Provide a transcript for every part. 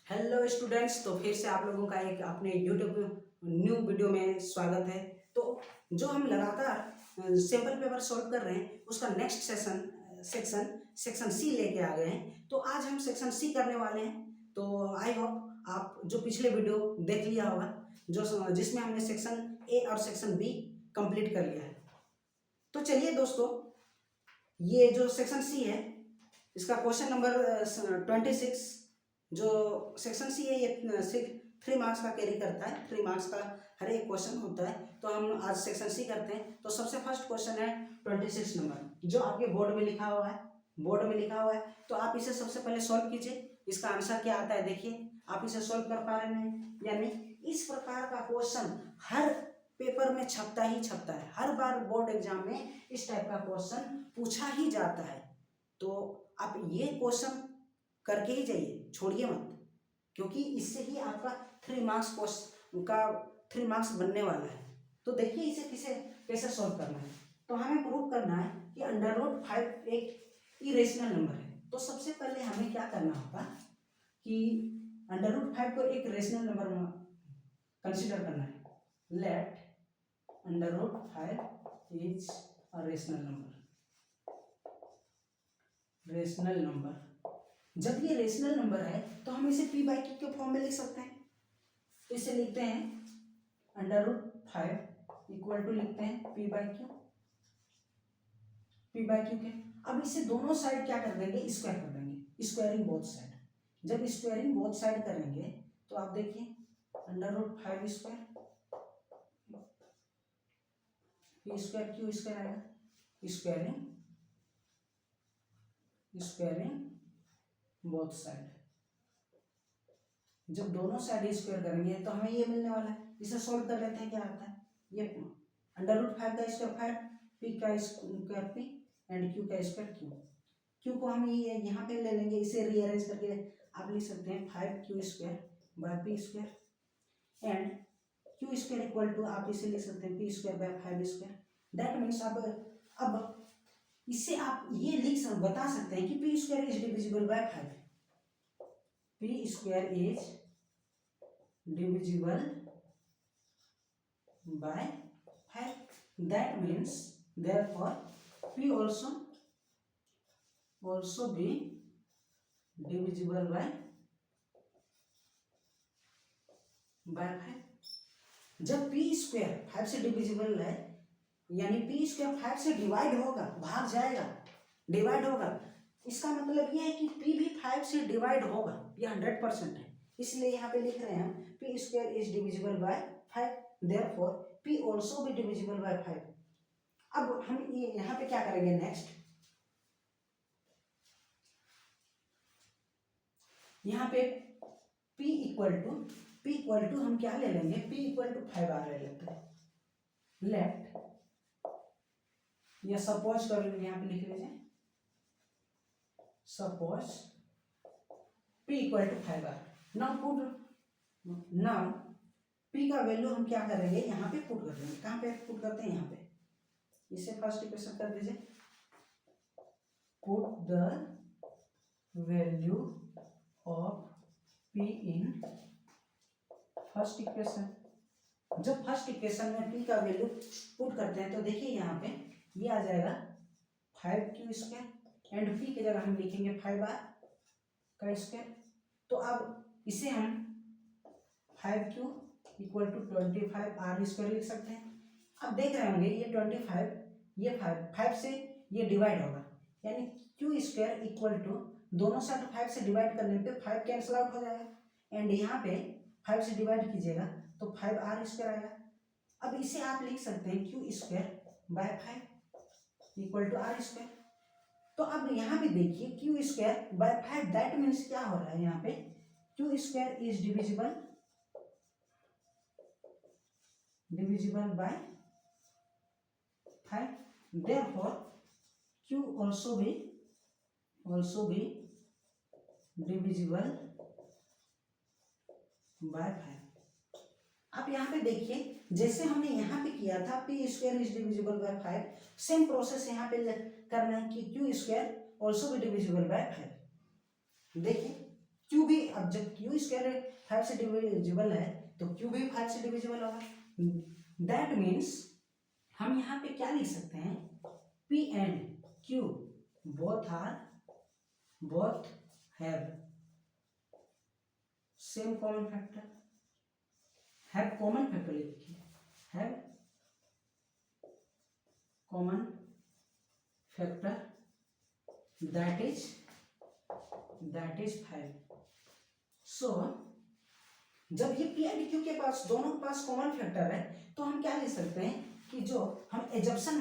Hello students, तो फिर से आप लोगों का एक अपने यूट्यूब न्यू वीडियो में स्वागत है। तो जो हम लगातार सैम्पल पेपर सॉल्व कर रहे हैं उसका नेक्स्ट सेक्शन सी लेके आ गए हैं। तो आज हम सेक्शन सी करने वाले हैं। तो आई होप आप जो पिछले वीडियो देख लिया होगा, जो जिसमें हमने सेक्शन ए और सेक्शन बी कंप्लीट कर लिया है। तो चलिए दोस्तों, ये जो सेक्शन सी है इसका क्वेश्चन नंबर 26, जो सेक्शन सी है ये सिर्फ 3 मार्क्स का कैरी करता है। 3 मार्क्स का हर एक क्वेश्चन होता है। तो हम आज सेक्शन सी करते हैं। तो सबसे फर्स्ट क्वेश्चन है 26 नंबर, जो आपके बोर्ड में लिखा हुआ है। तो आप इसे सबसे पहले सॉल्व कीजिए। इसका आंसर क्या आता है देखिए, आप इसे सॉल्व कर पा रहे हैं या नहीं। इस प्रकार का क्वेश्चन हर पेपर में छपता ही छपता है। हर बार बोर्ड एग्जाम में इस टाइप का क्वेश्चन पूछा ही जाता है। तो आप ये क्वेश्चन करके ही जाइए, छोड़िए मत, क्योंकि इससे ही आपका 3 मार्क्स क्वेश्चन का 3 मार्क्स बनने वाला है। तो देखिए इसे कैसे सॉल्व करना है। तो हमें प्रूव करना है कि √5 एक इरेशनल नंबर है। तो सबसे पहले हमें क्या करना होगा कि √5 को एक रेशनल नंबर में कंसिडर करना है। Let √5 is a rational number. जब ये रेशनल नंबर है तो हम इसे p बाई क्यू के फॉर्म में लिख सकते हैं। तो इसे लिखते हैं √5 इक्वल टू लिखते हैं p बाई क्यू के। अब इसे दोनों साइड क्या कर देंगे, स्क्वायर कर देंगे, स्क्वायरिंग बोथ साइड। जब स्क्वायरिंग बोथ साइड करेंगे तो आप देखिए √5 square p square Q square आएगा, स्क्वायरिंग बोथ साइड। जब दोनों साइड स्क्वायर करेंगे तो हमें ये मिलने वाला है। इसे सॉल्व कर लेते हैं, क्या आता है ये √5 का स्क्वायर 5, p का स्क्वायर p एंड q का स्क्वायर q। q को हम ये यहाँ पे ले लेंगे, इसे रीअरेंज करके आप लिख सकते हैं 5q square by p square and q square equal to आप इसे लिख सकते हैं p square by 5 square. That means अब इससे आप ये बता सकते हैं कि p square is divisible by 5। p square is divisible by 5. That means therefore p also be divisible by 5। जब p स्क्वायर 5 से डिविजिबल है, यानी p स्क्वायर 5 से डिवाइड होगा, भाग जाएगा, डिवाइड होगा, इसका मतलब यह है कि p भी 5 से डिवाइड होगा। यह 100% है, इसलिए यहाँ पे लिख रहे हैं p square is divisible by 5, therefore p also भी डिविजिबल बाय 5। अब हम ये यहाँ पे क्या करेंगे, नेक्स्ट यहाँ पे p इक्वल टू हम क्या ले लेंगे, p इक्वल टू 5r ले लेते हैं। लेट या सपोज कर लेंगे, यहाँ पे लिख लीजिए suppose p equal to 5r। Now p का वैल्यू हम क्या करेंगे, यहाँ पे पुट कर देंगे। कहाँ पे पुट करते हैं, यहाँ पे। इसे फर्स्ट इक्वेशन कर दीजिए, put the value of p in first equation. जब फर्स्ट इक्वेशन में p का वैल्यू पुट करते हैं तो देखिए यहाँ पे ये आ जाएगा 5q स्क्वायर एंड p की जगह हम लिखेंगे 5r का स्क्वायर। तो अब इसे हम 5q equal to 25r square लिख सकते हैं। अब देख रहे होंगे ये 25, ये 5 से ये डिवाइड होगा, यानी q स्क्वायर इक्वल टू दोनों साइड 5 से डिवाइड करने पे 5 कैंसिल आउट हो जाएगा एंड यहाँ पे 5 से डिवाइड कीजिएगा तो 5r स्क्वायर आएगा। अब इसे आप लिख सकते हैं q square by 5 equal to r square. तो अब यहाँ पे देखिए q square by 5, that means क्या हो रहा है, यहाँ पे q square is divisible by 5, therefore q also be divisible by 5। आप यहाँ पे देखिए, जैसे हमने यहाँ पे किया था p square is divisible by 5, same process यहाँ पे करना है कि q स्क्वायर ऑल्सो भी डिविजिबल बाय 5। देखिए क्यू भी, अब जब क्यू स्क्वायर 5 से डिविजिबल है तो क्यू भी 5 से डिविजिबल होगा। दैट मीन्स हम यहाँ पे क्या लिख सकते हैं, P and Q both have same common factor, have common factor लिखिए, have common factor that is 5। So जब ये पी एंड क्यू के पास दोनों के पास कॉमन फैक्टर है तो हम क्या लिख सकते हैं कि जो हम एजम्पशन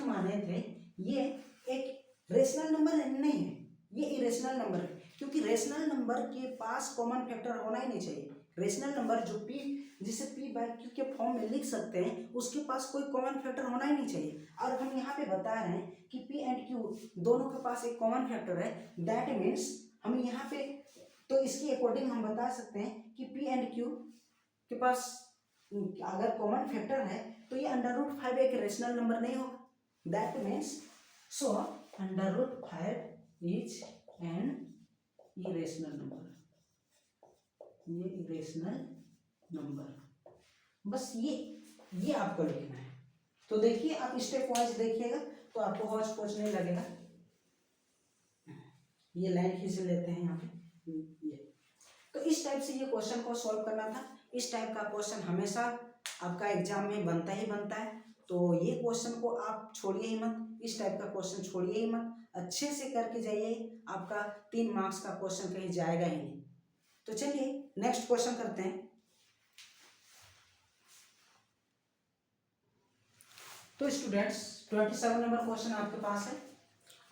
माने थे ये एक रेशनल नंबर नहीं है, ये इरेशनल नंबर है, क्योंकि रेशनल नंबर के पास कॉमन फैक्टर होना ही नहीं चाहिए। रेशनल नंबर जो पी, जिसे पी बाय क्यू के फॉर्म में लिख सकते हैं, उसके पास कोई कॉमन फैक्टर होना ही नहीं चाहिए। और हम यहाँ पे बता रहे हैं कि पी एंड क्यू दोनों के पास एक कॉमन फैक्टर है, दैट मीन्स हम यहाँ पे, तो इसके अकॉर्डिंग हम बता सकते हैं कि पी एंड क्यू के पास अगर कॉमन फैक्टर है तो ये √5 एक रेशनल नंबर नहीं होगा। That means so √5 is an irrational number, ये इरेशनल नंबर। बस ये आपको लिखना है। तो देखिए आप स्टेप वाइज देखिएगा तो आपको हौच पौच नहीं लगेगा। ये लाइन खींच लेते हैं यहाँ पे, ये तो इस टाइप से ये क्वेश्चन को सॉल्व करना था। इस टाइप का क्वेश्चन हमेशा आपका एग्जाम में बनता ही बनता है, तो ये क्वेश्चन को आप छोड़िए ही मत, इस टाइप का क्वेश्चन छोड़िए ही मत, अच्छे से करके जाइए, आपका 3 मार्क्स का क्वेश्चन कहीं जाएगा ही नहीं। तो चलिए नेक्स्ट क्वेश्चन करते हैं। तो स्टूडेंट्स 27 नंबर क्वेश्चन आपके पास है,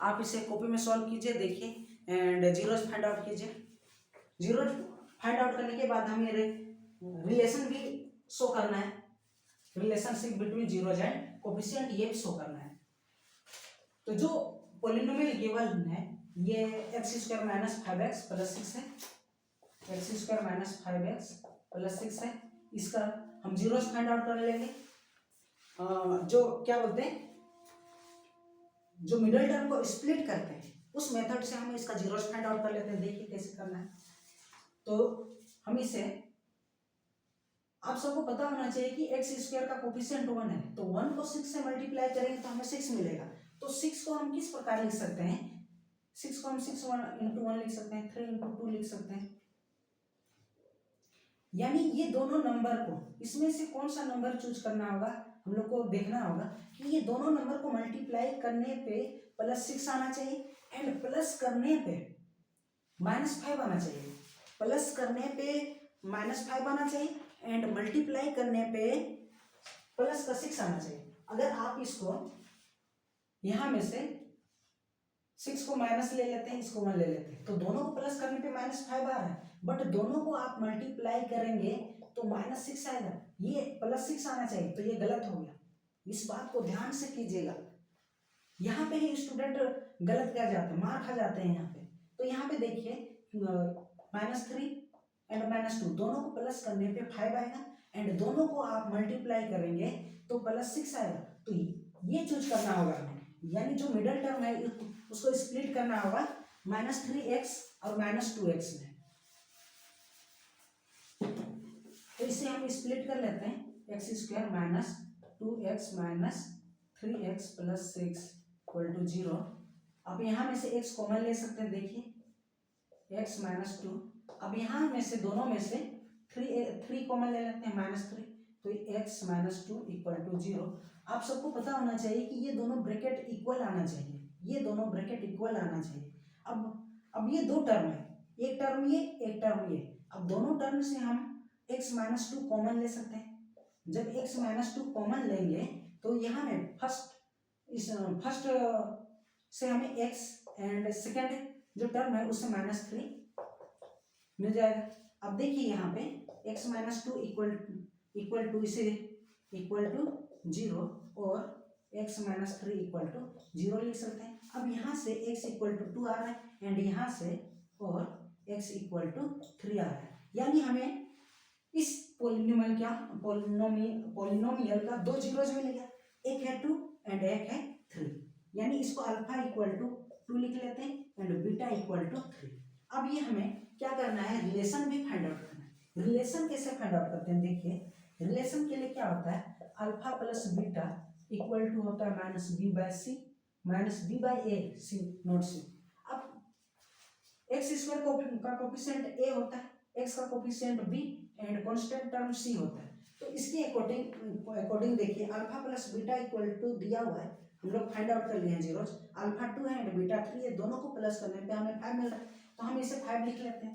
आप इसे कॉपी में सॉल्व कीजिए, देखिए एंड जीरोज फाइंड आउट कीजिए। जीरोज फाइंड आउट करने के बाद हमें रिलेशन भी शो करना है, relationship between zeros and coefficient ये भी शो करना है। तो जो पॉलिनोमियल गिवन है ये x² - 5x + 6 है, x² - 5x + 6 है, इसका हम जीरोज फाइंड आउट कर लेंगे। जो क्या बोलते हैं, जो मिडिल टर्म को स्प्लिट करते हैं उस मेथड से हम इसका जीरोज फाइंड आउट कर लेते हैं। देखिए कैसे करना है। तो हम इसे, आप सबको पता होना चाहिए कि x² का कोफिशिएंट 1 है, तो 1 को 6 से मल्टीप्लाई करेंगे तो हमें 6 मिलेगा। तो 6 को हम किस प्रकार लिख सकते हैं, 6 को हम 6 × 1 लिख सकते हैं, 3 × 2 लिख सकते हैं। यानी ये दोनों नंबर को, इसमें से कौन सा नंबर चूज करना होगा, हम लोग को देखना होगा कि ये दोनों नंबर को मल्टीप्लाई करने पे +6 आना चाहिए एंड प्लस करने पे -5 आना चाहिए, प्लस करने पे -5 आना चाहिए एंड मल्टीप्लाई करने पे +6 आना चाहिए। अगर आप इसको यहां में से 6 को माइनस ले लेते हैं, इसको 1 ले लेते हैं, तो दोनों को प्लस करने पे -5 आ रहा है, बट दोनों को आप मल्टीप्लाई करेंगे तो -6 आएगा, ये +6 आना चाहिए, तो ये गलत हो गया। इस बात को ध्यान से कीजिएगा, यहाँ पे ही स्टूडेंट गलत कर जाते हैं, मार खा जाते हैं यहाँ पे। तो यहाँ पे देखिए -3 एंड -2 दोनों को प्लस करने पे 5 आएगा एंड दोनों को आप मल्टीप्लाई करेंगे तो +6 आएगा। तो ये चूज करना होगा हमें, यानी जो मिडिल टर्म है उसको स्प्लिट करना होगा -3x और -2x में। तो इसे हम स्प्लिट कर लेते हैं, x² - 2x - 3x + 6 = 0। अब यहाँ में से x कॉमन ले सकते हैं, देखिए x - 2। अब यहाँ में से दोनों में से 3 कॉमन ले लेते हैं, -3, तो x - 2 = 0। आप सबको पता होना चाहिए कि ये दोनों ब्रैकेट इक्वल आना चाहिए, ये दोनों ब्रैकेट इक्वल आना चाहिए। अब ये दो टर्म है, एक टर्म ये, एक टर्म ये। अब दोनों टर्म से हम x - 2 कॉमन ले सकते हैं। जब x - 2 कॉमन लेंगे तो यहाँ में फर्स्ट से हमें x एंड सेकेंड जो टर्म है उससे -3 मिल जाएगा। अब देखिए यहाँ पे x - 2 इक्वल टू इसे इक्वल टू 0 और x - 3 इक्वल टू 0 लिख सकते हैं। अब यहाँ से x इक्वल टू 2 आ रहा है एंड यहाँ से और x इक्वल टू 3 आ रहा है, यानी हमें इस पॉलिनोमियल का 2 जीरोज मिल गया, एक है 2 एंड एक है 3, यानी इसको अल्फा इक्वल टू 2 लिख लेते हैं एंड बीटा इक्वल टू 3। अब ये हमें क्या करना है, रिलेशन भी फाइंड आउट करना है। रिलेशन कैसे फाइंड आउट करते हैं, देखिए रिलेशन के लिए क्या होता है, alpha plus beta equal to होता है minus B by C minus B by A C not C. अब एक्स स्क्वायर का कोफिशिएंट ए होता है, एक्स का coefficient B and constant term C होता है। तो इसके अकॉर्डिंग देखिए alpha plus beta equal to दिया हुआ है, हम लोग फाइंड आउट कर लिए हैं जीरोस, अल्फा 2 है एंड बीटा 3 है, दोनों को प्लस करने पे हमें 5 मिल रहा है, तो हम इसे 5 लिख लेते हैं।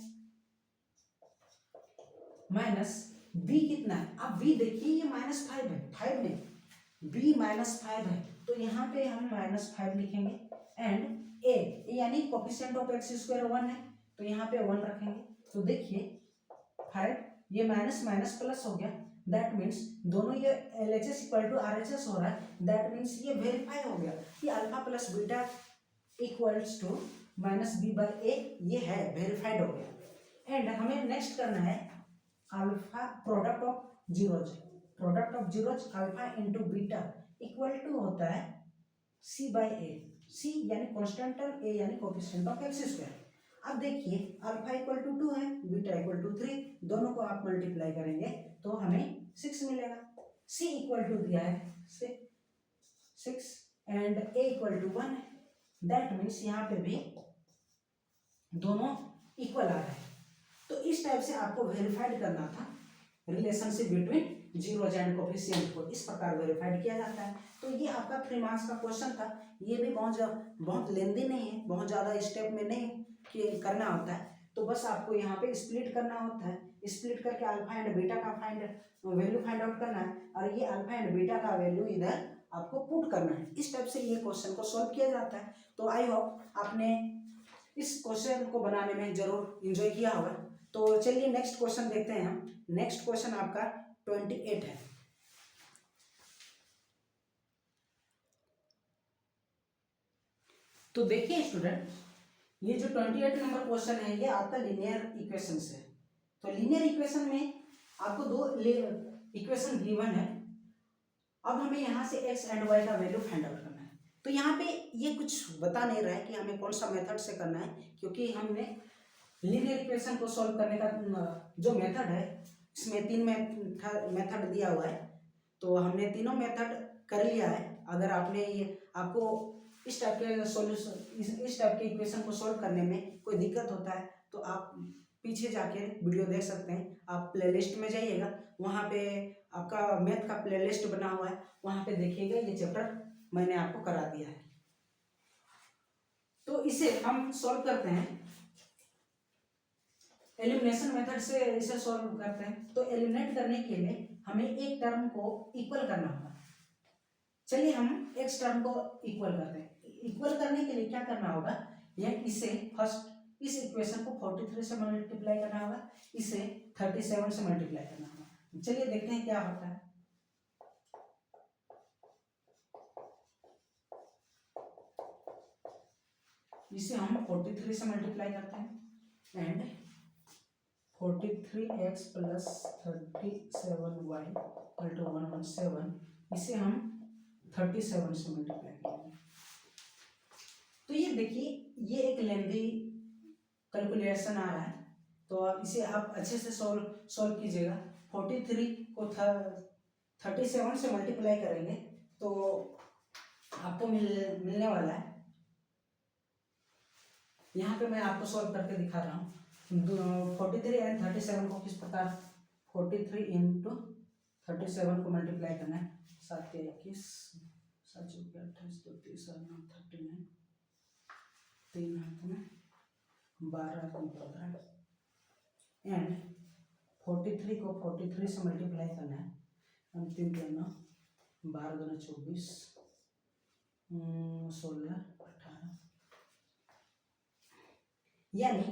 माइनस बी कितना है, अब बी देखिए ये -5 है, 5 नहीं, बी -5 है, तो यहाँ पे हम -5 लिखेंगे एंड ए यानी कोफिशिएंट ऑफ एक्स स्क्वायर 1 है, तो यहाँ पे 1 रखेंगे। तो देखिए 5 ये माइनस माइनस प्लस हो गया, दैट मीन्स दोनों ये LHS इक्वल टू RHS हो रहा है, दैट मीन्स ये वेरीफाई हो गया कि alpha plus beta equals to minus B by A, ये है वेरीफाइड हो गया। एंड हमें नेक्स्ट करना है alpha product of zeros alpha into beta equal to होता है सी बाई ए, सी यानी कांस्टेंट टर्म, ए यानी कोफिशिएंट ऑफ एक्स स्क्वायर। अब देखिए अल्फा इक्वल टू 2 है, बीटा इक्वल टू 3, दोनों को आप मल्टीप्लाई करेंगे तो हमें 6 मिलेगा। सी इक्वल टू दिया है 6 एंड ए इक्वल टू 1 है, दैट मीन्स यहाँ पे भी दोनों इक्वल आ रहे हैं। तो इस टाइप से आपको वेरीफाइड करना था relationship between zeros and coefficient को, इस प्रकार वेरीफाइड किया जाता है। तो ये आपका 3 मार्क्स का क्वेश्चन था, ये भी बहुत लेंदी नहीं है, बहुत ज़्यादा स्टेप में नहीं कि करना होता है, तो बस आपको यहाँ पे स्प्लिट करना होता है, स्प्लिट करके अल्फा एंड बीटा का वैल्यू फाइंड आउट करना है और ये अल्फा एंड बीटा का वैल्यू इधर आपको पुट करना है। इस टाइप से ये क्वेश्चन को सॉल्व किया जाता है। तो आई होप आपने इस क्वेश्चन को बनाने में जरूर इंजॉय किया होगा। तो चलिए नेक्स्ट क्वेश्चन देखते हैं हम। नेक्स्ट क्वेश्चन आपका 28 है। तो देखिए स्टूडेंट, ये जो 28 नंबर क्वेश्चन है ये आपका लीनियर इक्वेशन से है। तो लीनियर इक्वेशन में आपको 2 इक्वेशन गिवन है। अब हमें यहाँ से x एंड y का वैल्यू फाइंड आउट करना है। तो यहाँ पे ये कुछ बता नहीं रहा है कि हमें कौन सा मेथड से करना है, क्योंकि हमने लीनियर इक्वेशन को सॉल्व करने का जो मेथड है इसमें 3 मेथड दिया हुआ है, तो हमने तीनों मेथड कर लिया है। अगर आपने ये आपको इस टाइप के सॉल्यूशन इस टाइप के इक्वेशन को सॉल्व करने में कोई दिक्कत होता है तो आप पीछे जाके वीडियो देख सकते हैं। आप प्लेलिस्ट में जाइएगा, वहाँ पे आपका मैथ का प्लेलिस्ट बना हुआ है, वहाँ पे देखिएगा, ये चैप्टर मैंने आपको करा दिया है। तो इसे हम सॉल्व करते हैं एलिमिनेशन मेथड से, इसे सॉल्व करते हैं। तो एलिमिनेट करने के लिए हमें एक टर्म को इक्वल करना होगा। चलिए हम एक्स टर्म को इक्वल करते हैं। इक्वल करने के लिए क्या करना होगा, यह इसे फर्स्ट इस इक्वेशन को 43 से मल्टीप्लाई करना होगा, इसे 37 से मल्टीप्लाई करना होगा। चलिए देखते हैं क्या होता है। इसे हम 43 से मल्टीप्लाई करते हैं and 43x plus 37y equal to 117, इसे हम 37 से मल्टीप्लाई करेंगे। तो ये देखिए ये एक लेंदी कैलकुलेशन आ रहा है, तो अब इसे आप अच्छे से सॉल्व कीजिएगा। 43 को 37 से मल्टीप्लाई करेंगे तो आपको मिलने वाला है, यहाँ पे मैं आपको सॉल्व करके दिखा रहा हूँ। 43 एंड 37 को किस प्रकार 43 इंटू 37 को मल्टीप्लाई करना है। 7 के 21 7 चौके 28 2 3 7 9 39, 3 हाथ में 12 15 एंड 43 को 43 से मल्टीप्लाई करना है। हम 3 के 9 12 दूना 24 16 18, यानी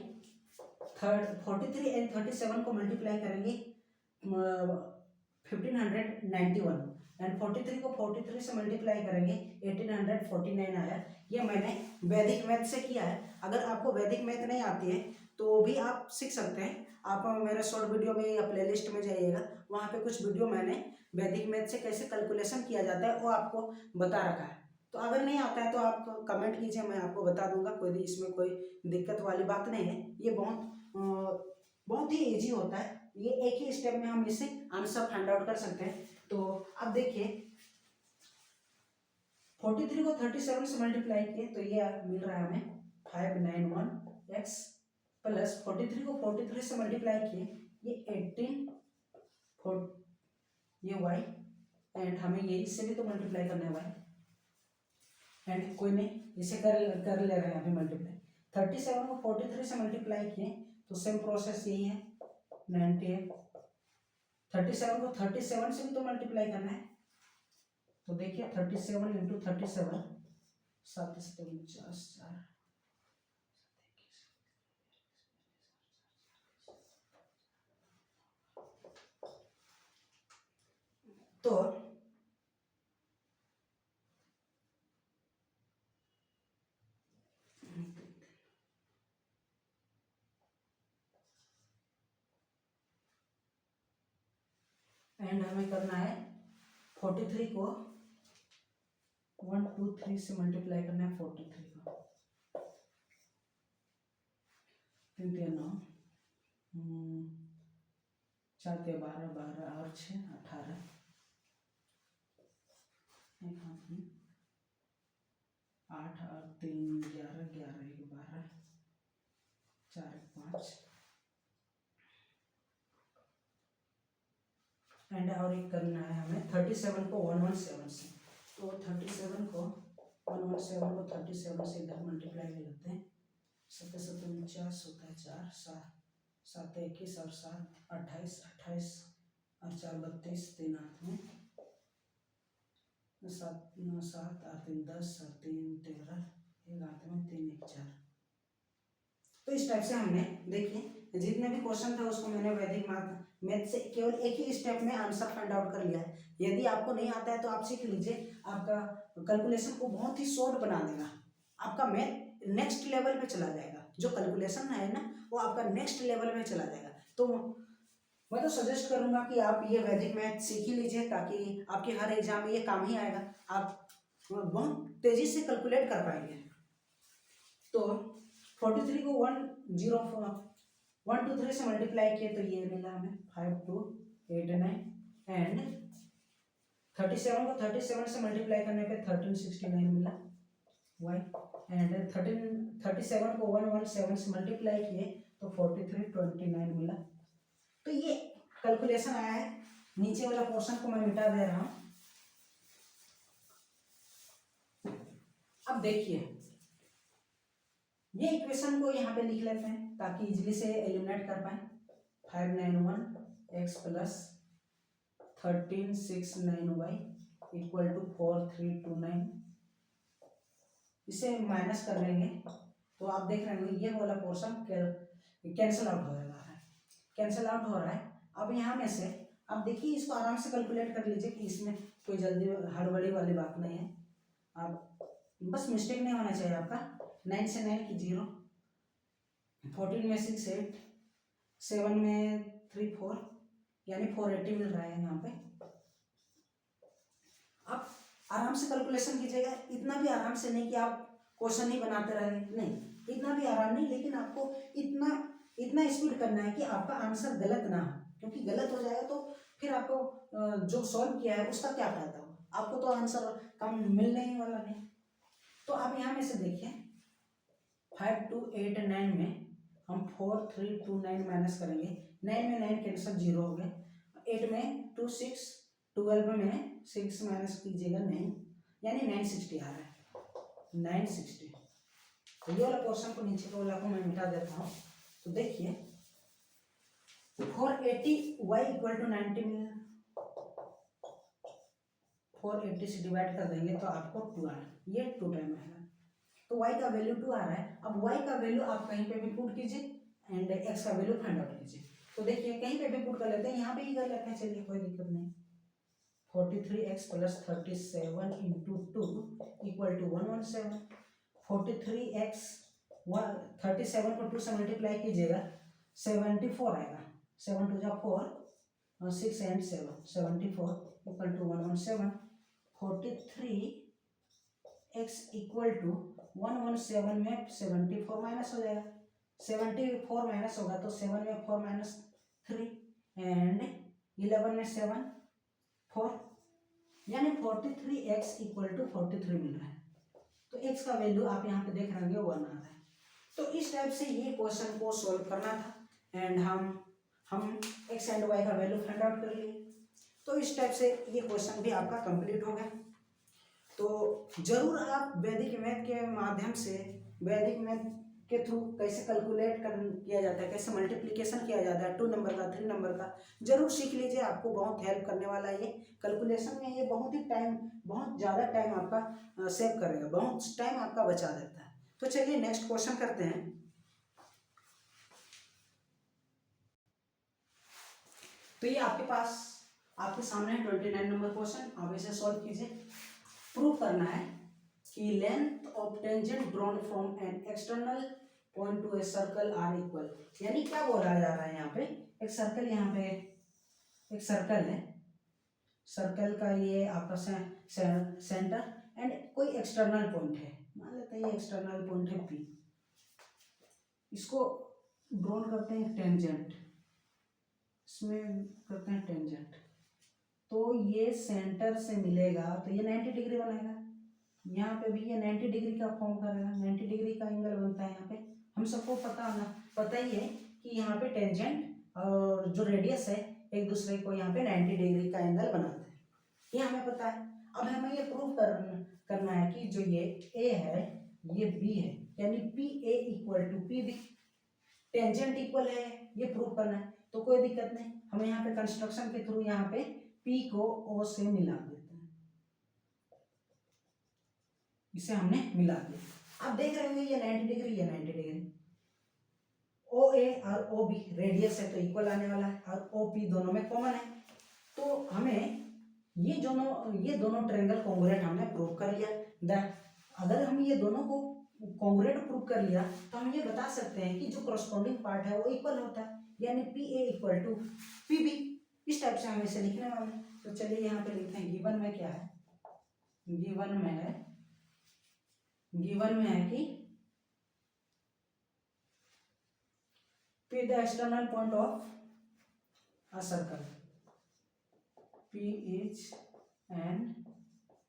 43 एंड 37 को मल्टीप्लाई करेंगे 1591 एंड 43 को 43 से मल्टीप्लाई करेंगे 1849 आया। ये मैंने वैदिक मैथ से किया है। अगर आपको वैदिक मैथ नहीं आती है तो भी आप सीख सकते हैं। आप मेरे शॉर्ट वीडियो में या प्लेलिस्ट में जाइएगा, वहाँ पे कुछ वीडियो मैंने वैदिक मैथ से कैसे कैलकुलेशन किया जाता है वो आपको बता रखा है। तो अगर नहीं आता है तो आप कमेंट कीजिए, मैं आपको बता दूंगा, कोई इसमें कोई दिक्कत वाली बात नहीं है। ये बहुत ही इजी होता है, ये एक ही स्टेप में हम इसे आंसर फाइंड आउट कर सकते हैं। तो अब देखिए 43 को 37 से मल्टीप्लाई किए तो ये मिल रहा है हमें 591x प्लस 43 को 43 से मल्टीप्लाई किए ये 18 ये y एंड हमें ये इससे भी तो मल्टीप्लाई करना है y एंड कोई नहीं, इसे कर ले रहे हैं अभी मल्टीप्लाई। 37 को 43 से मल्टीप्लाई किए तो सेम प्रोसेस यही है 98। 37 को 37 से भी तो मल्टीप्लाई करना है, तो देखिए 37 इंटू 37 7 4 तो एंड हमें करना है 43 को 1 2 3 से मल्टीप्लाई करना है 43 को 3 3 9 4 3 12 12 और 6 18 8 और 3 11 11 1 12 4 5 एंड और एक करना है हमें 37 को 117 से, तो 37 को 117 को 37 से इधर मल्टीप्लाई कर लेते हैं। 7 7 49 होता है 4 7 7 21 और 7 28 28 और 4 32 3 हाथ में 7 9 7 और 3 10 और 3 13 एक हाथ में 3 1 4। तो इस टाइप से हमने देखिए जितने भी क्वेश्चन थे उसको मैंने वैदिक मैथ से केवल एक ही स्टेप में आंसर फाइंड आउट कर लिया है। यदि आपको नहीं आता है तो आप सीख लीजिए, आपका कैलकुलेशन को बहुत ही शॉर्ट बना देगा, आपका मैथ नेक्स्ट लेवल पे चला जाएगा। जो कैलकुलेशन है ना वो आपका नेक्स्ट लेवल में चला जाएगा। तो मैं तो सजेस्ट करूंगा कि आप ये वैदिक मैथ सीख ही लीजिए, ताकि आपके हर एग्जाम में ये काम ही आएगा, आप बहुत तेजी से कैलकुलेट कर पाएंगे। तो 43 को 1 2 3 से मल्टीप्लाई किए तो ये मिला हमें 5289 एंड 37 को 37 से मल्टीप्लाई करने पे 1369 मिला y एंड 37 को 117 से मल्टीप्लाई किए तो 4329 मिला। तो ये कैलकुलेशन आया है। नीचे वाला पोर्शन को मैं मिटा दे रहा हूं। अब देखिए ये इक्वेशन को यहाँ पे लिख लेते हैं ताकि इजीली से एलिमिनेट कर पाए। 591x plus 1369y equal to 4329। इसे माइनस कर लेंगे तो आप देख रहे हैं ये वाला पोर्शन कैंसिल आउट हो रहा है, कैंसिल आउट हो रहा है। अब यहाँ में से आप देखिए इसको आराम से कैलकुलेट कर लीजिए कि इसमें कोई जल्दी हड़बड़ी वाली बात नहीं है। आप बस मिस्टेक नहीं होना चाहिए आपका। 9 से 9 की 0, 14 में 6 8, 7 में 3 4 यानी 480 मिल रहा है यहाँ पे। आप आराम से कैलकुलेशन कीजिएगा, इतना भी आराम से नहीं कि आप क्वेश्चन ही बनाते रहे, नहीं इतना भी आराम नहीं, लेकिन आपको इतना स्पीड करना है कि आपका आंसर गलत ना हो, क्योंकि गलत हो जाएगा तो फिर आपको जो सॉल्व किया है उसका क्या फायदा हो, आपको तो आंसर कम मिलने ही वाला नहीं। तो आप यहाँ में से देखिए 5289 में हम 4329 माइनस करेंगे। 9 में 9 कैंसिल 0 हो गए, 8 में 2 6, 12 में 6 माइनस कीजिएगा 9 यानी 960 आ रहा है 960। तो ये वाला पोर्शन को नीचे वाला को मैं मिटा देता हूँ। तो देखिए 480y इक्वल टू 90 मिला, 480 से डिवाइड कर देंगे तो आपको 2 आ रहा है, ये 2 टाइम आएगा। तो y का वैल्यू 2 आ रहा है। अब y का वैल्यू आप कहीं पे भी पुट कीजिए एंड x का वैल्यू फाइंड आउट कीजिए। तो देखिए कहीं पे भी पुट कर लेते हैं, यहाँ पे ही कर लेते हैं, चलिए कोई दिक्कत नहीं। 43x plus 37 into 2 equal to 117। 43x 37 को 2 से मल्टीप्लाई कीजिएगा 74 आएगा, 7 2 जा 4 और 6 and 7 74 equal to 117। 43 x equal to 117 में 74 माइनस हो जाएगा, 74 माइनस होगा तो 7 में 4 माइनस 3 एंड 11 में 7 4, यानी 43x इक्वल टू 43 मिल रहा है। तो x का वैल्यू आप यहाँ पे देख रहे होंगे 1 आ रहा है। तो इस टाइप से ये क्वेश्चन को सॉल्व करना था एंड हम x एंड y का वैल्यू फाइंड आउट कर लिए। तो इस टाइप से ये क्वेश्चन भी आपका कंप्लीट हो गया। तो जरूर आप वैदिक मैथ के माध्यम से, वैदिक मैथ के थ्रू कैसे कैलकुलेट किया जाता है, कैसे मल्टीप्लिकेशन किया जाता है 2 नंबर का 3 नंबर का, जरूर सीख लीजिए। आपको बहुत हेल्प करने वाला है ये कैलकुलेशन में। ये बहुत ज़्यादा टाइम आपका सेव करेगा, बहुत टाइम आपका बचा देता है। तो चलिए नेक्स्ट क्वेश्चन करते हैं। तो ये आपके सामने 29 नंबर क्वेश्चन, आप इसे सॉल्व कीजिए। प्रूव करना है कि length of tangent drawn from an external point to a circle are equal. यानी क्या बोला जा रहा है यहाँ पे, एक सर्कल, यहाँ पे एक सर्कल है, सर्कल का ये आपका सेंटर एंड कोई एक्सटर्नल पॉइंट है, मान लेते हैं ये एक्सटर्नल पॉइंट है पी, इसको ड्रॉन करते हैं टेंजेंट, इसमें करते हैं टेंजेंट। तो ये सेंटर से मिलेगा तो ये 90 डिग्री बनेगा, यहाँ पे भी ये 90 डिग्री का फॉर्म करेगा, 90 डिग्री का एंगल बनता है यहाँ पे। हम सबको पता ही है कि यहाँ पे टेंजेंट और जो रेडियस है एक दूसरे को यहाँ पे 90 डिग्री का एंगल बनाते हैं, ये हमें पता है। अब हमें ये प्रूव करना है कि जो ये ए है ये बी है, यानी P A equal to P B, tangent equal है, ये प्रूव करना है। तो कोई दिक्कत नहीं, हम यहाँ पे कंस्ट्रक्शन के थ्रू यहाँ पे P को O से मिला देते हैं, इसे हमने मिला दिया। आप देख रहे होंगे ये 90 डिग्री, ये 90 डिग्री, OA और OB रेडियस है तो इक्वल आने वाला है, और OP दोनों में कॉमन है। तो हमें ये दोनों ट्रायंगल कॉन्ग्रुएंट हमने प्रूव कर लिया। अगर हम ये दोनों को कॉन्ग्रुएंट प्रूव कर लिया तो हम ये बता सकते हैं कि जो करस्पॉन्डिंग पार्ट है वो इक्वल होता है, यानी PA इक्वल टू PB। इस टाइप से हम इसे लिखने वाले हैं। तो चलिए यहाँ पे लिखते हैं, गिवन में क्या है, गिवन में है कि P the external point of a circle, P is an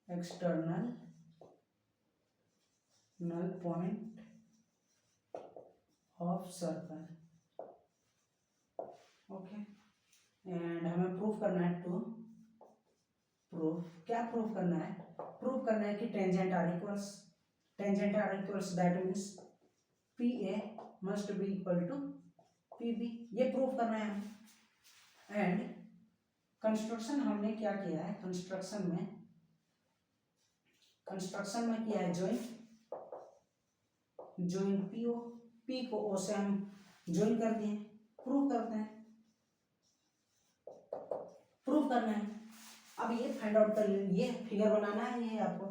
external point of circle, okay. And हमें प्रूफ करना है क्या प्रूफ करना है, प्रूफ करना है कि tangent are equals that means PA must be equal to PB, ये प्रूफ करना है हमें। एंड कंस्ट्रक्शन हमने क्या किया है, कंस्ट्रक्शन में किया है ज्वाइन P को O से हम ज्वाइन कर दिए, प्रूफ करना है। अब ये फाइंड आउट कर लिए, ये फिगर बनाना है ये आपको।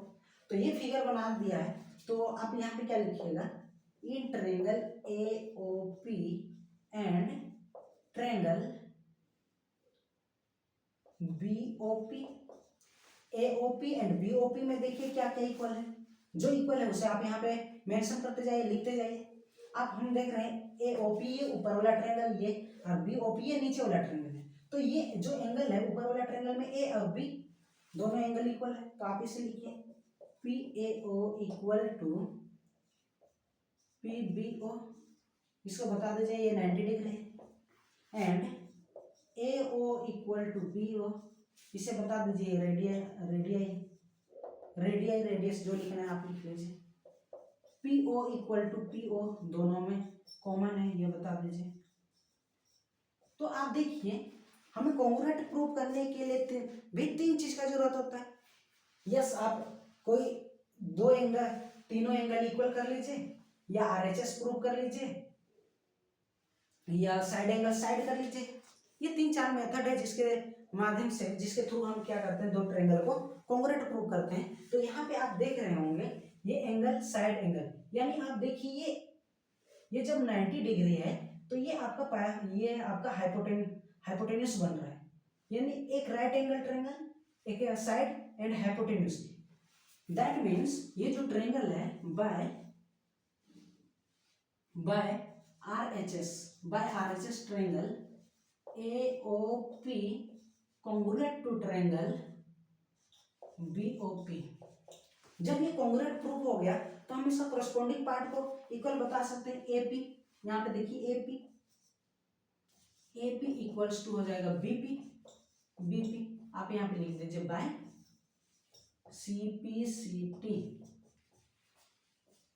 तो ये फिगर बना दिया है, तो आप यहाँ पे क्या लिखिएगा, in triangle AOP and triangle BOP, AOP and BOP में देखिए क्या क्या इक्वल है, जो इक्वल है उसे आप यहाँ पे मेंशन करते जाइए, लिखते जाइए। अब हम देख रहे हैं AOP ये ऊपर वाला ट्रायंगल ये, और BOP ये नीचे वाला ट्रायंगल है। तो ये जो एंगल है ऊपर वाला ट्रायंगल में A और B दोनों एंगल इक्वल है, तो आप इसे लिखिए PAO इक्वल टू PBO, इसको बता दीजिए ये 90 डिग्री है। And AO equal to BO, इसे बता दीजिए रेडियस जो लिखना है आप लिख लीजिए। PO इक्वल टू PO दोनों में कॉमन है, ये बता दीजिए। तो आप देखिए हमें कॉन्ग्रुएंट प्रूव करने के लिए भी 3 चीज का जरूरत होता है। यस, आप कोई तीनों एंगल इक्वल कर लीजिए, या RHS प्रूव कर लीजिए, या साइड एंगल साइड कर लीजिए। ये 3-4 मेथड है जिसके थ्रू हम क्या करते हैं, 2 ट्रायंगल को कॉन्ग्रुएंट प्रूव करते हैं। तो यहाँ पे आप देख रहे होंगे ये एंगल साइड एंगल, यानी आप देखिए ये जब 90 डिग्री है तो ये आपका हाइपोटेन्यूस बन रहा है, यानी एक राइट एंगल ट्रायंगल, एक side and hypotenuse. That means ये जो ट्रायंगल है by RHS triangle AOP congruent to triangle BOP। जब ये कॉन्ग्रुएंट प्रूफ हो गया तो हम इसका कॉरस्पॉन्डिंग पार्ट को इक्वल बता सकते हैं AP। यहाँ पे देखिए AP इक्वल्स टू हो जाएगा BP आप यहाँ पे लिख दीजिए बाय CPCT।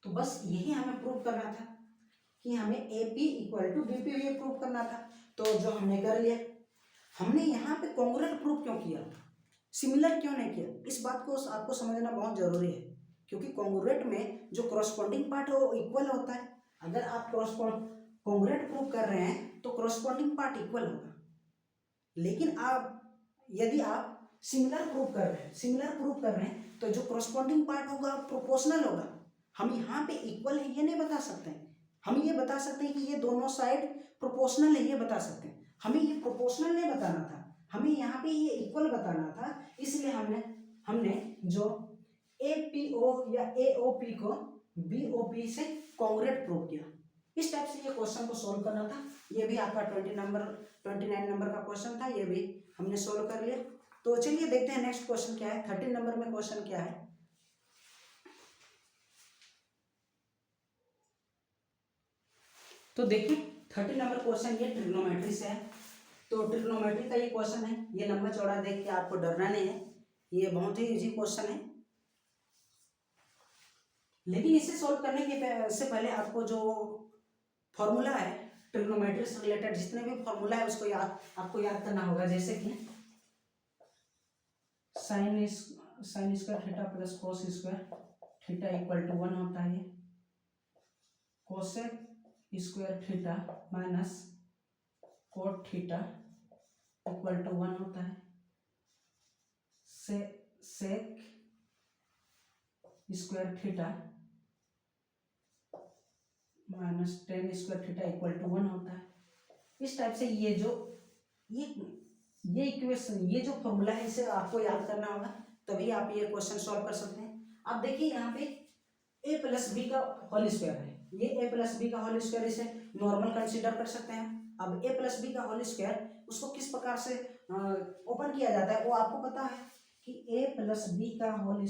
तो बस यही हमें प्रूव करना था कि हमें AP इक्वल टू BP ये प्रूव करना था, तो जो हमने कर लिया। हमने यहाँ पे कॉन्ग्रुएंट प्रूव क्यों किया, सिमिलर क्यों नहीं किया, इस बात को आपको समझना बहुत जरूरी है, क्योंकि कॉन्ग्रुएंट में जो कॉरस्पॉन्डिंग पार्ट है वो इक्वल होता है। अगर आप कॉन्ग्रुएंट प्रूव कर रहे हैं तो कॉरस्पॉन्डिंग पार्ट इक्वल होगा, लेकिन यदि आप सिमिलर प्रूव कर रहे हैं तो जो कॉरस्पॉन्डिंग पार्ट होगा प्रोपोर्शनल होगा। हम यहाँ पे इक्वल है ये नहीं बता सकते हैं, हम ये बता सकते हैं कि ये दोनों साइड प्रोपोर्शनल है ये बता सकते हैं। हमें ये प्रोपोर्शनल नहीं बताना था, हमें यहाँ पे ये इक्वल बताना था, इसलिए हमने जो APO या AOP को BOP से कॉन्ग्रुएंट प्रूव किया। इस टाइप से ये क्वेश्चन को सॉल्व करना था। ये भी आपका 29 नंबर का क्वेश्चन था, ये भी हमने सोल्व कर लिया। तो चलिए देखते हैं नेक्स्ट क्वेश्चन क्या है, 13 नंबर में क्वेश्चन क्या है। तो देखिए 30 नंबर क्वेश्चन ये ट्रिग्नोमेट्री से है। तो ट्रिग्नोमेट्री का ये क्वेश्चन है, ये लंबा चौड़ा देख के आपको डरना नहीं है, ये बहुत ही इजी क्वेश्चन है। लेकिन इसे सॉल्व करने के से पहले आपको जो फॉर्मूला है ट्रिग्नोमेट्री से रिलेटेड, जितने भी फॉर्मूला है उसको आपको याद करना होगा। जैसे कि sine square theta plus cos square theta equal to 1 होता है, cosec square theta minus cot theta equal to 1 होता है, sec square theta minus tan square theta equal to 1 होता है। इस टाइप से ये इक्वेशन, ये जो फॉर्मूला है इसे आपको याद करना होगा, तभी आप ये क्वेश्चन सॉल्व कर सकते हैं। अब देखिए यहाँ पे a प्लस बी का होल स्क्वायर है, ये a प्लस बी का होल स्क्वायर, इसे नॉर्मल कंसीडर कर सकते हैं। अब a प्लस बी का होल स्क्वायर उसको किस प्रकार से ओपन किया जाता है वो आपको पता है कि a प्लस बी का होल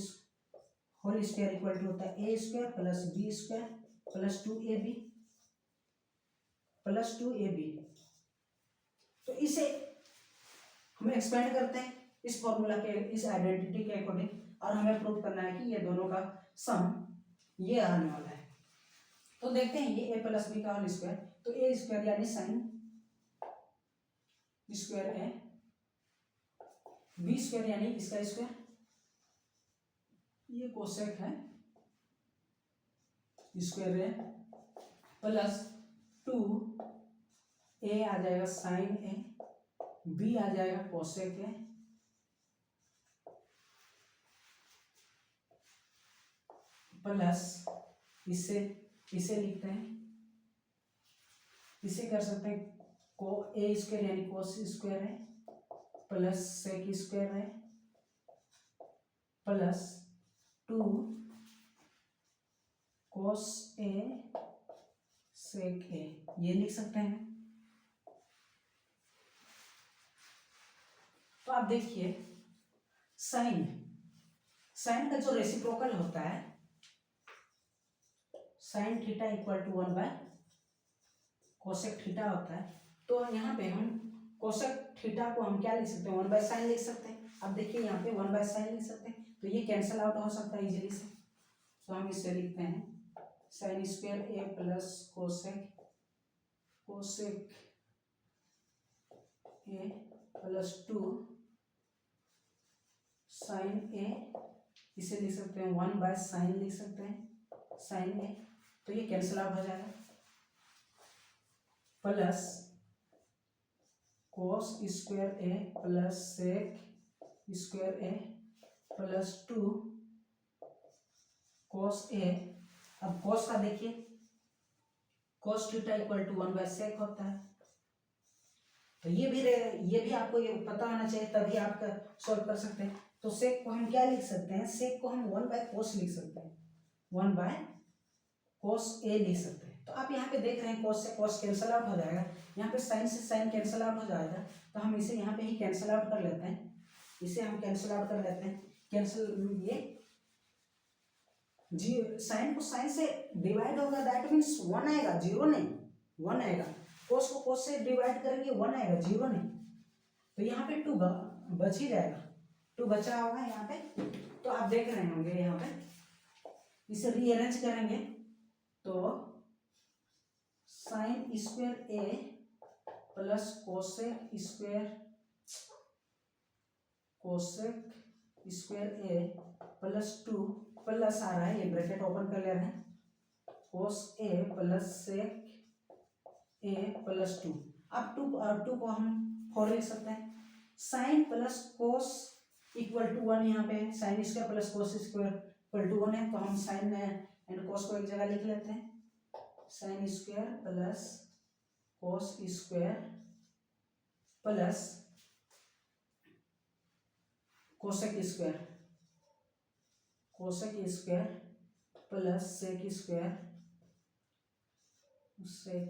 स्क्वायर इक्वल टू होता है a square plus B square plus 2ab। तो इसे हम एक्सपेंड करते हैं इस फॉर्मूला के, इस आइडेंटिटी के अकॉर्डिंग, और हमें प्रूव करना है कि ये दोनों का सम ये आने वाला है। तो देखते हैं ये a प्लस बी का होल स्क्वायर, तो a स्क्वायर यानी साइन स्क्वायर है, बी स्क्वायर यानी इसका स्क्वायर, ये कोसेक है स्क्वायर है, प्लस 2a आ जाएगा साइन ए, b आ जाएगा कोसेक ए, प्लस इसे लिखते हैं, इसे कर सकते हैं को ए स्क्वायर यानी कोस स्क्वायर है प्लस सेक स्क्वायर है प्लस 2 कोस ए सेक ए, ये लिख सकते हैं। तो आप देखिए साइन का जो रेसिप्रोकल होता है sine theta equal to 1 by cosec theta होता है। तो यहाँ पे हम कोसेक थीटा को हम क्या लिख सकते हैं, 1 बाय साइन लिख सकते हैं। अब देखिए यहाँ पे 1 बाय साइन लिख सकते हैं, तो ये कैंसिल आउट हो सकता है इजीली से। तो हम इसे लिखते हैं sine square A plus cosec A plus 2 sine A, इसे लिख सकते हैं 1 बाय साइन लिख सकते हैं साइन ए, तो ये कैंसिल आउट हो जाएगा, plus cos square A plus sec square A plus 2 cos A. अब कोस का देखिए cos theta equal to 1 by sec होता है, तो ये भी आपको ये पता होना चाहिए, तभी आप सॉल्व कर सकते हैं। तो सेक को हम क्या लिख सकते हैं, सेक को हम 1/cos लिख सकते हैं, 1/cos A लिख सकते हैं। तो आप यहाँ पे देख रहे हैं cos से cos कैंसल आउट हो जाएगा, यहाँ पे sin से sin कैंसल आउट हो जाएगा, तो हम इसे यहाँ पे ही कैंसल आउट कर लेते हैं, इसे हम कैंसल आउट कर लेते हैं। कैंसल ये जी साइन को साइन से डिवाइड होगा, दैट मीन्स 1 आएगा, 0 नहीं, 1 आएगा। cos को cos से डिवाइड करेंगे 1 आएगा, 0 नहीं। तो यहाँ पे 2 बच ही जाएगा, 2 बचा होगा यहाँ पे। तो आप देख रहे होंगे यहाँ पे, इसे रीअरेंज करेंगे तो sign square A plus cosec square A plus 2 plus आ रहा है, ये ब्रैकेट ओपन कर ले रहे हैं, कोस ए प्लस सेक ए प्लस 2। अब 2 को हम 4 लिख सकते हैं। Sine plus cos equal to 1, यहाँ पे sine square plus cos square equal to 1 है, तो हम साइन एंड कोस को एक जगह लिख लेते हैं, sine square plus cos square plus cosec square plus sec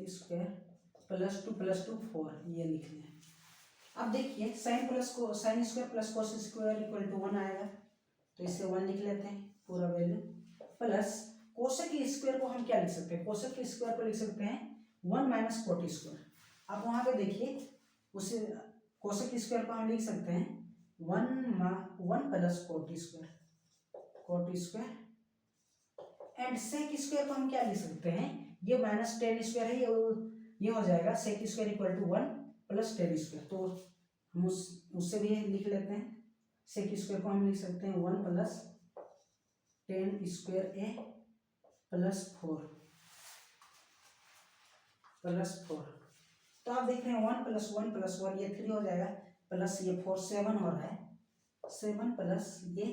square plus 2 4, ये लिख लें। अब देखिए sine square plus cos square equal to 1 आएगा, तो इसे 1 लिख लेते हैं पूरा वैल्यू, प्लस कोसेक स्क्वायर को हम क्या लिख सकते हैं, कोसेक स्क्वायर को लिख सकते हैं 1 माइनस कोट स्क्वायर। आप वहाँ पे देखिए उसे कोसेक स्क्वायर को हम लिख सकते हैं 1 plus cot square and sec square को हम क्या लिख सकते हैं, ये माइनस टेन स्क्वायर है, ये हो जाएगा sec square equal to 1 plus tan square. तो हम उससे भी लिख लेते हैं, सेक स्क्वायर को हम लिख सकते हैं 1 plus tan square A plus 4। तो आप देख रहे हैं 1 प्लस 1 ये 3 हो जाएगा, प्लस ये 4 7 हो रहा है, 7 प्लस ये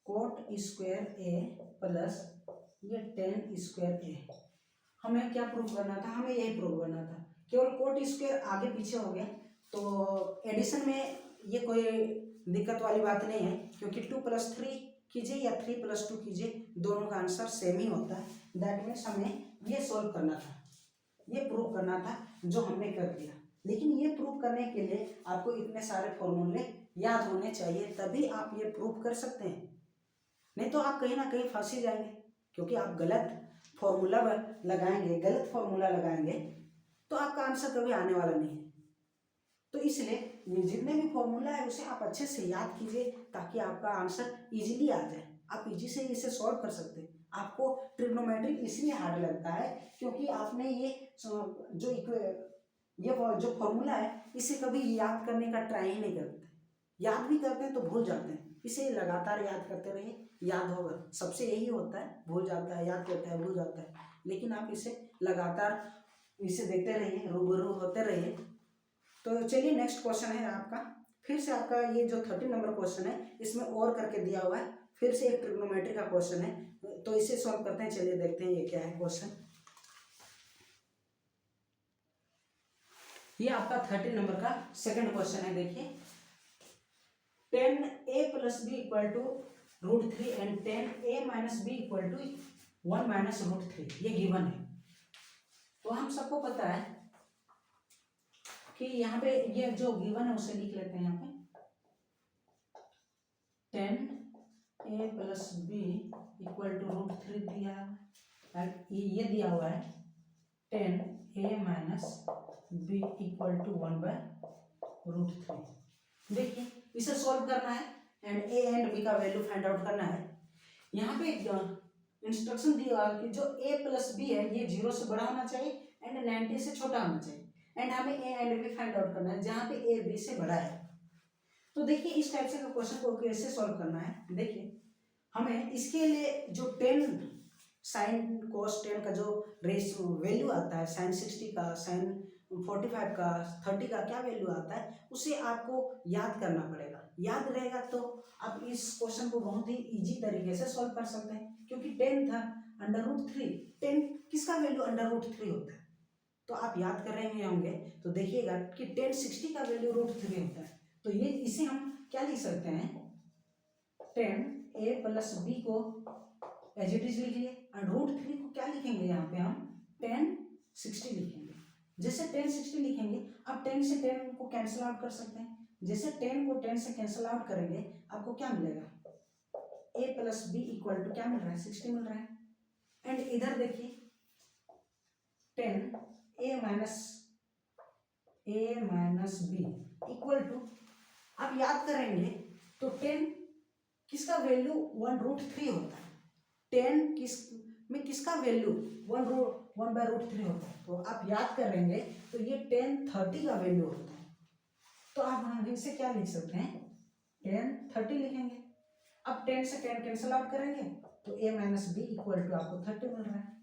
कोट स्क्वायर ए प्लस ये टेन स्क्वायर ए। हमें क्या प्रूव करना था, हमें यही प्रूव करना था, केवल कोट स्क्वायर आगे पीछे हो गए तो एडिशन में ये कोई दिक्कत वाली बात नहीं है, क्योंकि 2 + 3 कीजिए या 3 + 2 कीजिए, दोनों का आंसर सेम ही होता है। दैट मीन्स हमें ये सॉल्व करना था, ये प्रूव करना था, जो हमने कर दिया। लेकिन ये प्रूव करने के लिए आपको इतने सारे फॉर्मूले याद होने चाहिए, तभी आप ये प्रूव कर सकते हैं, नहीं तो आप कहीं ना कहीं फंस ही जाएंगे, क्योंकि आप गलत फॉर्मूला लगाएंगे तो आपका आंसर कभी आने वाला नहीं है। तो इसलिए ये जितने भी फॉर्मूला है उसे आप अच्छे से याद कीजिए, ताकि आपका आंसर इजीली आ जाए, आप इजी से इसे सॉल्व कर सकते हैं। आपको ट्रिग्नोमेट्रिक इसलिए हार्ड लगता है क्योंकि आपने ये जो फॉर्मूला है इसे कभी याद करने का ट्राई ही नहीं करते, याद भी करते हैं तो भूल जाते हैं। इसे लगातार याद करते रहिए, याद होगा। सबसे यही होता है, भूल जाता है, याद करता है, भूल जाता है। लेकिन आप इसे लगातार इसे देखते रहिए, रूबरू होते रहिए। तो चलिए नेक्स्ट क्वेश्चन है आपका, फिर से आपका ये जो 30 नंबर क्वेश्चन है इसमें और करके दिया हुआ है, फिर से एक ट्रिग्नोमेट्री का क्वेश्चन है, तो इसे सॉल्व करते हैं। चलिए देखते हैं ये क्या है क्वेश्चन। ये आपका 30 नंबर का सेकंड क्वेश्चन है। देखिए 10a + b = √3 and 10a - b = 1 - √3, ये गिवन है। तो हम सबको पता है कि यहाँ पे ये जो गिवन है उसे लिख लेते हैं। यहाँ पे 10a + b = √3 दिया है, ये दिया हुआ है 10a - b = 1/√3। देखिए इसे सॉल्व करना है एंड a एंड b का वैल्यू फाइंड आउट करना है। यहाँ पे इंस्ट्रक्शन दिया कि जो a + b है ये 0 से बड़ा होना चाहिए एंड 90 से छोटा होना चाहिए, एंड हमें a and b find out करना है जहाँ पे a b से बड़ा है। तो देखिए इस टाइप से क्वेश्चन को कैसे सॉल्व करना है। देखिए हमें इसके लिए जो 10 sin cos 10 का जो रेशियो वैल्यू आता है, sin 60 का, sin 45 का, 30 का क्या वैल्यू आता है, उसे आपको याद करना पड़ेगा। याद रहेगा तो आप इस क्वेश्चन को बहुत ही इजी तरीके से सॉल्व कर सकते हैं, क्योंकि 10 था √3, 10 किसका वैल्यू √3 होता है, तो आप याद कर रहे होंगे तो देखिएगा कि 10 60 का वैल्यू √3 होता है। तो ये इसे हम क्या लिख सकते हैं, 10a प्लस बी को एज इट इज लिख लिए, और √3 को क्या लिखेंगे यहाँ पे हम 1060 लिखेंगे। जैसे 1060 लिखेंगे, अब 10 से 10 को कैंसिल आउट कर सकते हैं। जैसे 10 को 10 से कैंसिल आउट करेंगे आपको क्या मिलेगा, a plus B equal to क्या मिल रहा है 60 मिल रहा है। एंड इधर देखिए 10a minus B equal to, आप याद करेंगे तो 10 किसका वैल्यू 1√3 होता है, 10 किसका वैल्यू 1/√3 होता है। तो आप याद करेंगे तो ये 1030 का वैल्यू होता है। तो आप हम इसे क्या लिख सकते हैं 1030 लिखेंगे। अब 10 से 10 कैंसिल आउट करेंगे तो a minus B equal to आपको 30 मिल रहा है।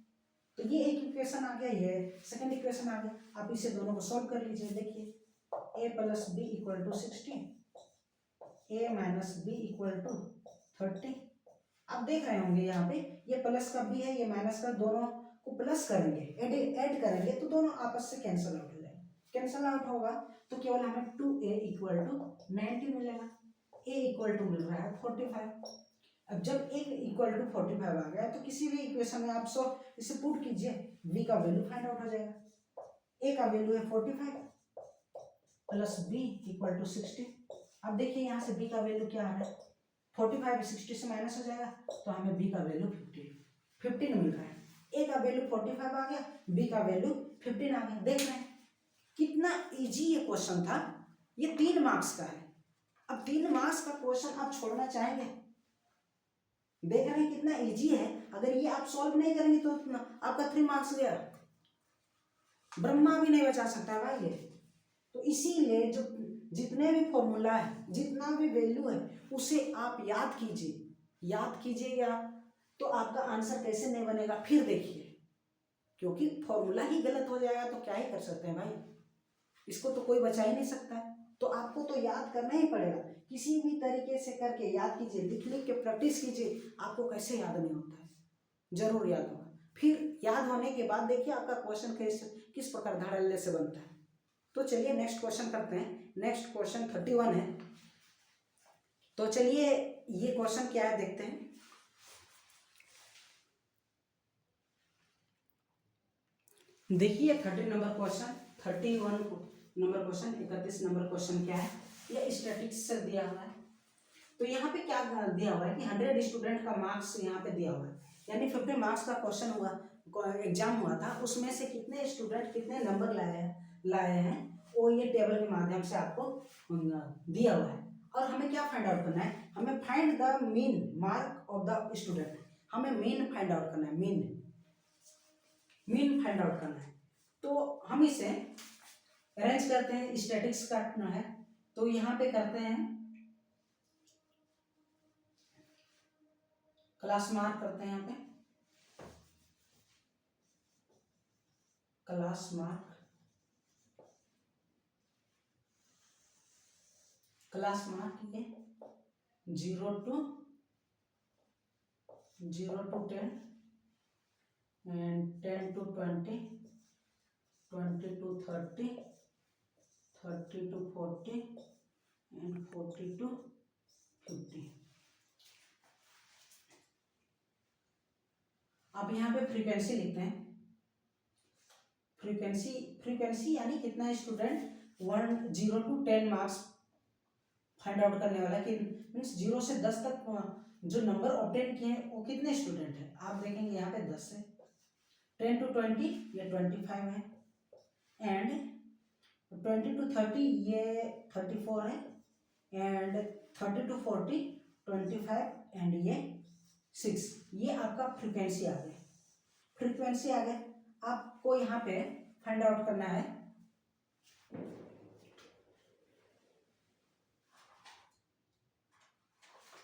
तो ये एक इक्वेशन आ गया, ये सेकंड इक्वेशन आ गया। आप इसे दोनों को सॉल्व कर लीजिए। देखिए a plus B equal to 60, a minus B equal to 30। आप देख रहे होंगे यहाँ पे ये प्लस का b है, ये माइनस का, दोनों को प्लस करेंगे, ऐड करेंगे तो दोनों आपस से कैंसिल आउट हो जाएगा। कैंसिल आउट होगा तो केवल हमें 2a इक्वल टू 90 मिलेगा। a इक्वल टू मिल रहा है 45। अब जब a इक्वल टू 45 आ गया तो किसी भी इक्वेशन में आप इसे पुट कीजिए, b का वैल्यू फाइंड आउट हो जाएगा। a का वैल्यू है 45 प्लस b इक्वल टू 60। अब देखिए यहाँ से b का वैल्यू क्या आ रहा है, 45 60 से माइनस हो जाएगा तो हमें b का वैल्यू 15 मिल रहा है। a का वैल्यू 45 आ गया, b का वैल्यू 15 आ गया। देख रहे हैं कितना इजी ये क्वेश्चन था। ये 3 मार्क्स का है। अब 3 मार्क्स का क्वेश्चन आप छोड़ना चाहेंगे? देख रहे हैं कितना इजी है। अगर ये आप सॉल्व नहीं करेंगे तो आपका 3 मार्क्स गया, ब्रह्मा भी नहीं बचा सकता है भाई ये। तो इसीलिए जो जितने भी फॉर्मूला है, जितना भी वैल्यू है, उसे आप याद कीजिएगा तो आपका आंसर कैसे नहीं बनेगा फिर देखिए, क्योंकि फॉर्मूला ही गलत हो जाएगा तो क्या ही कर सकते हैं भाई, इसको तो कोई बचा ही नहीं सकता है। तो आपको तो याद करना ही पड़ेगा, किसी भी तरीके से करके याद कीजिए, लिख के प्रैक्टिस कीजिए। आपको कैसे याद नहीं होता है, जरूर याद होगा। फिर याद होने के बाद देखिए आपका क्वेश्चन किस प्रकार धड़ल्ले से बनता है। तो चलिए नेक्स्ट क्वेश्चन करते हैं। नेक्स्ट क्वेश्चन 31 है। तो चलिए ये क्वेश्चन क्या है देखते हैं। देखिए 30 number question, 31 number question, 31 number question क्या है, ये स्टैटिस्टिक्स से दिया हुआ है। तो यहाँ पे क्या दिया हुआ है कि 100 स्टूडेंट का मार्क्स यहाँ पे दिया हुआ है, यानी 50 मार्क्स का क्वेश्चन एग्जाम हुआ था, उसमें से कितने स्टूडेंट कितने नंबर लाए हैं वो ये टेबल के माध्यम से आपको दिया हुआ है। और हमें क्या फाइंड आउट करना है, हमें find the mean mark of the student. हमें मीन फाइंड आउट करना है, मीन फाइंड आउट करना है। तो हम इसे अरेंज करते हैं, स्टैटिक्स काटना है तो यहाँ पे करते हैं क्लास मार्क करते हैं, यहाँ पे क्लास मार्क, ये 0 to 10 and 10 to 20, 20 to 30, 30 to 40 and 40 to 50। अब यहाँ पे फ्रीक्वेंसी लिखते हैं। फ्रीक्वेंसी यानी कितना student 0 to 10 marks find out करने वाला, कि मीन्स 0 से 10 तक जो नंबर ऑब्टेन किए हैं वो कितने स्टूडेंट हैं। आप देखेंगे यहाँ पे 10 है, 10 to 20 ये 25 है, एंड 20 to 30 ये 34 है, एंड 30 to 40 25 एंड ये 6। ये आपका फ्रीक्वेंसी आ गया। आपको यहाँ पे फाइंड आउट करना है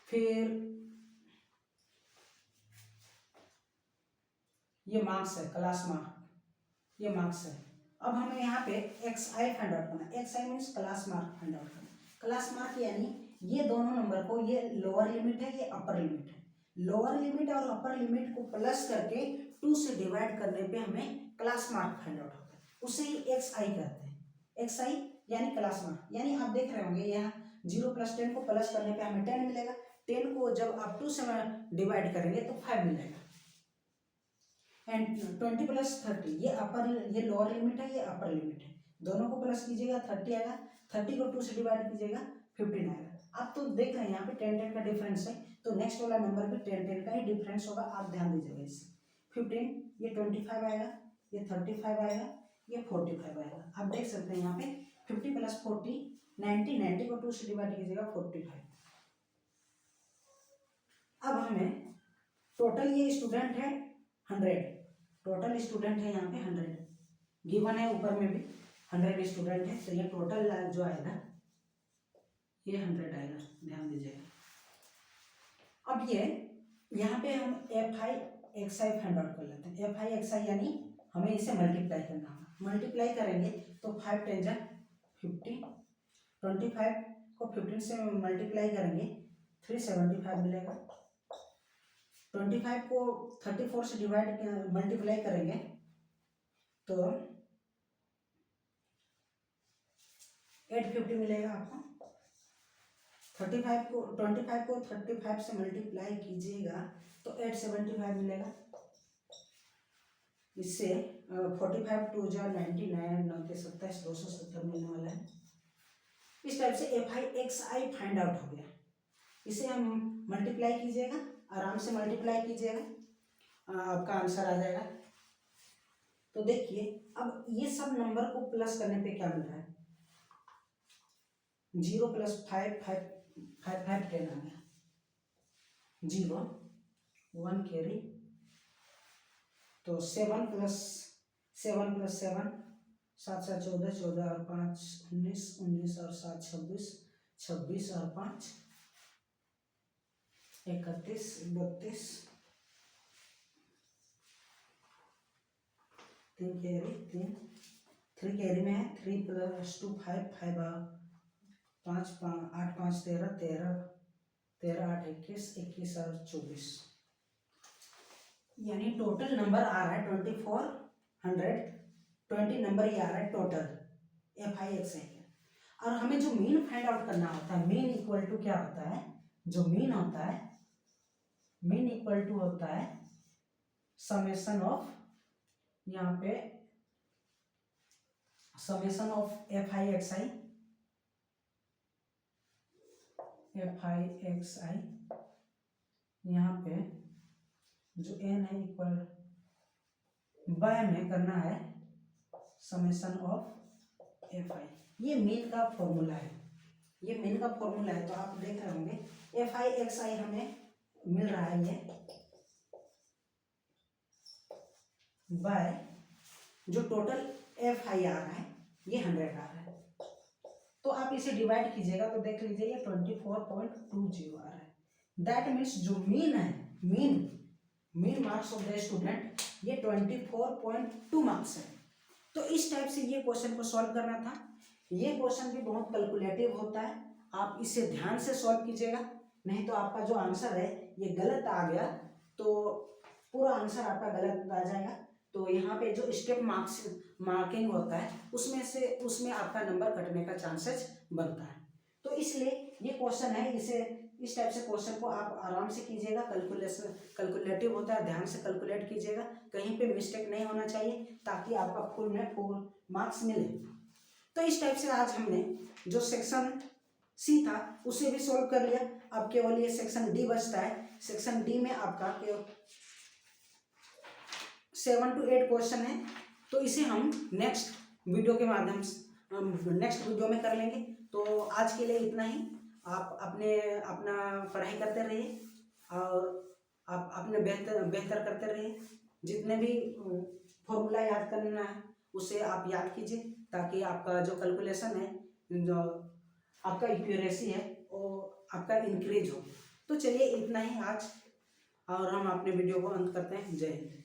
फिर ये मार्क्स है, क्लास मार्क, ये मार्क्स है। अब हमें यहाँ पे XI फाइंड आउट करना है। XI means class mark find out करना। क्लास मार्क यानी ये दोनों नंबर को, ये लोअर लिमिट है, ये अपर लिमिट है। लोअर लिमिट और अपर लिमिट को प्लस करके 2 से डिवाइड करने पे हमें क्लास मार्क फाइंड आउट होता है, उसे ही XI कहते हैं। XI यानी क्लास मार्क, यानी आप देख रहे होंगे यहाँ 0 + 10 को प्लस करने पे हमें 10 मिलेगा, 10 को जब आप 2 से डिवाइड करेंगे तो 5 मिलेगा। एंड 20 प्लस 30 ये लोअर लिमिट है, ये अपर लिमिट है, दोनों को प्लस कीजिएगा 30 आएगा, 30 को 2 से डिवाइड कीजिएगा 15 आएगा। आप तो देख रहे हैं यहाँ पे 10 का डिफरेंस है, तो नेक्स्ट वाला नंबर पे 10 का ही डिफरेंस होगा, आप ध्यान दीजिएगा इससे। 15 ये 25 आएगा, ये 35 आएगा, ये 45 आएगा। आप देख सकते हैं यहाँ पे 50 प्लस 40 90, 90 को 2 से डिवाइड कीजिएगा 45। अब हमें टोटल ये स्टूडेंट है 100, टोटल स्टूडेंट है यहाँ पे 100 गिवन है, ऊपर में भी 100 स्टूडेंट है, तो ये टोटल जो आएगा ये 100 आएगा, ध्यान दीजिएगा। अब ये यहाँ पे हम FI/XI फाइंड आउट कर लेते हैं। FI/XI यानी हमें इसे मल्टीप्लाई करना होगा, मल्टीप्लाई करेंगे तो 5 10 जा 50, 25 को 15 से मल्टीप्लाई करेंगे 375 मिलेगा, 25 को 34 से मल्टीप्लाई करेंगे तो 850 मिलेगा आपको। 25 को 35 से मल्टीप्लाई कीजिएगा तो 875 मिलेगा। इससे 45 2 जा 99, 9 के 27, 270 मिलने वाला है। इस टाइप से FI/XI फाइंड आउट हो गया। इसे हम मल्टीप्लाई कीजिएगा, आराम से मल्टीप्लाई कीजिएगा, आपका आंसर आ जाएगा। तो देखिए अब ये सब नंबर को प्लस करने पे क्या मिल रहा है, 0 + 5 5 5 5 10 आ गया, 0 1 कैरी, तो 7 + 7 + 7 7 7 14, 14 और 5 19, 19 और 7 26, 26 और 5 31, 32, 3 कैरी, 3 कैरी में है, 3 + 2 5 5 5 8 5 13 13 13 8 21 21 और 24, यानी टोटल नंबर आ रहा है 2420 नंबर ये आ रहा है टोटल FI/XI का। और हमें जो मीन फाइंड आउट करना होता है, मीन इक्वल टू क्या होता है, जो मीन होता है, मीन इक्वल टू होता है समेशन ऑफ, यहाँ पे समेशन ऑफ FI/XI यहाँ पे जो n है इक्वल बाय में करना है समेशन ऑफ FI। ये मीन का फॉर्मूला है, ये मीन का फॉर्मूला है। तो आप देख रहे होंगे FI/XI हमें मिल रहा है ये बाय जो टोटल FI आ रहा है ये 100 आ रहा है, तो आप इसे डिवाइड कीजिएगा तो देख लीजिए ये 24.20 आ रहा है। दैट मीन्स जो मीन है, mean marks of the student ये 24.2 मार्क्स है। तो इस टाइप से ये क्वेश्चन को सॉल्व करना था। ये क्वेश्चन भी बहुत कैलकुलेटिव होता है, आप इसे ध्यान से सॉल्व कीजिएगा, नहीं तो आपका जो आंसर है ये गलत आ गया तो पूरा आंसर आपका गलत आ जाएगा। तो यहाँ पे जो स्टेप मार्किंग होता है उसमें आपका नंबर कटने का चांसेस बनता है। तो इसलिए ये क्वेश्चन है, इसे इस टाइप से क्वेश्चन को आप आराम से कीजिएगा, कैलकुलेटिव होता है, ध्यान से कैलकुलेट कीजिएगा, कहीं पे मिस्टेक नहीं होना चाहिए ताकि आपका फुल मार्क्स मिले। तो इस टाइप से आज हमने जो सेक्शन सी था उसे भी सॉल्व कर लिया। अब केवल ये सेक्शन डी बचता है। सेक्शन डी में आपका केवल 7 to 8 क्वेश्चन है, तो इसे हम नेक्स्ट वीडियो के माध्यम से नेक्स्ट वीडियो में कर लेंगे। तो आज के लिए इतना ही। आप अपना पढ़ाई करते रहिए और आप अपने बेहतर करते रहिए। जितने भी फॉर्मूला याद करना है उसे आप याद कीजिए ताकि आपका जो कैलकुलेशन है, जो आपका एक्यूरेसी है वो आपका इंक्रीज हो। तो चलिए इतना ही आज, और हम अपने वीडियो को अंत करते हैं। जय हिंद।